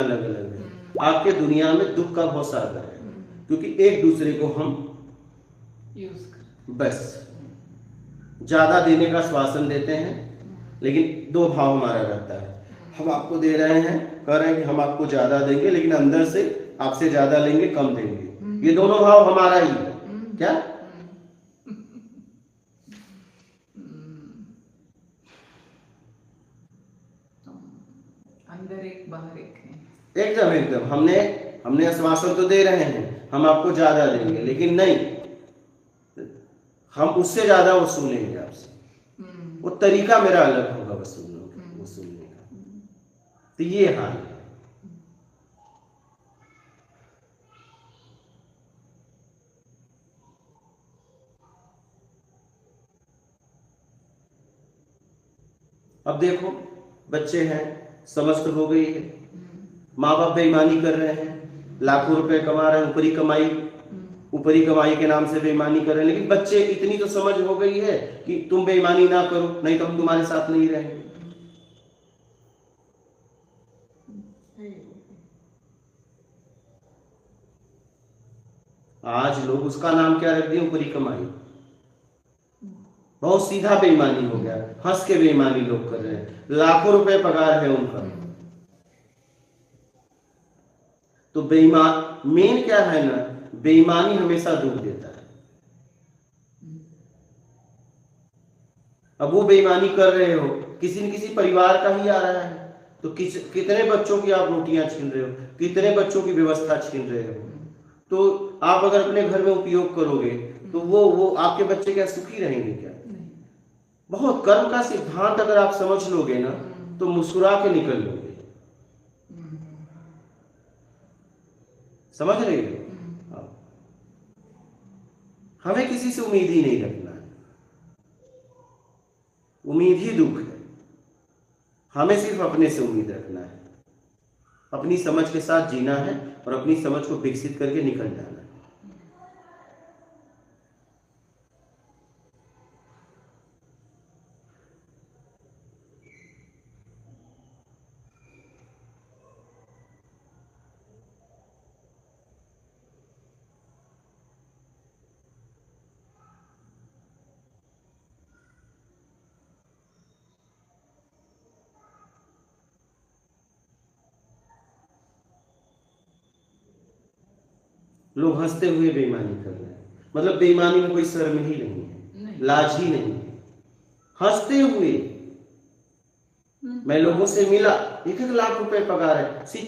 अलग अलग है। आपके दुनिया में दुख का बहुत सागर है, क्योंकि एक दूसरे को हम बस ज्यादा देने का आश्वासन देते हैं, लेकिन दो भाव हमारा रहता है। हम आपको दे रहे हैं, कह रहे हैं कि हम आपको ज्यादा देंगे, लेकिन अंदर से आपसे ज्यादा लेंगे, कम देंगे। ये दोनों भाव हमारा ही है। क्या अंदर एक बाहर एक है। एकदम एकदम हमने आश्वासन तो दे रहे हैं हम आपको ज्यादा देंगे, लेकिन नहीं, हम उससे ज्यादा वसूलेंगे आपसे। वो तरीका मेरा अलग होगा वसूलने का। तो ये हाल है। अब देखो, बच्चे हैं, समझ तो हो गई है, माँ बाप बेईमानी कर रहे हैं, लाखों रुपए कमा रहे हैं, ऊपरी कमाई के नाम से बेईमानी कर रहे हैं, लेकिन बच्चे इतनी तो समझ हो गई है कि तुम बेईमानी ना करो, नहीं तो हम तुम्हारे साथ नहीं रहेंगे। आज लोग उसका नाम क्या रख दिए, ऊपरी कमाई। बहुत सीधा बेईमानी हो गया, हंस के बेईमानी लोग कर रहे हैं, लाखों रुपए पगार है उनका। तो बेईमान मेन क्या है ना, बेईमानी हमेशा दुख देता है। अब वो बेईमानी कर रहे हो, किसी न किसी परिवार का ही आ रहा है, तो कितने बच्चों की आप रोटियां छीन रहे हो, कितने बच्चों की व्यवस्था छीन रहे हो। तो आप अगर अपने घर में उपयोग करोगे तो वो आपके बच्चे क्या सुखी रहेंगे क्या? बहुत कर्म का सिद्धांत अगर आप समझ लोगे ना, तो मुस्कुरा के निकल लोगे। समझ रहे हो? हमें किसी से उम्मीद ही नहीं रखना है, उम्मीद ही दुख है। हमें सिर्फ अपने से उम्मीद रखना है, अपनी समझ के साथ जीना है और अपनी समझ को विकसित करके निकल जाना है। लोग हंसते हुए बेईमानी कर रहे हैं, मतलब बेईमानी में कोई शर्म ही नहीं है, लाज ही नहीं है। हंसते हुए मैं लोगों से मिला, 1-1 लाख रुपए पगार है, शिक्षा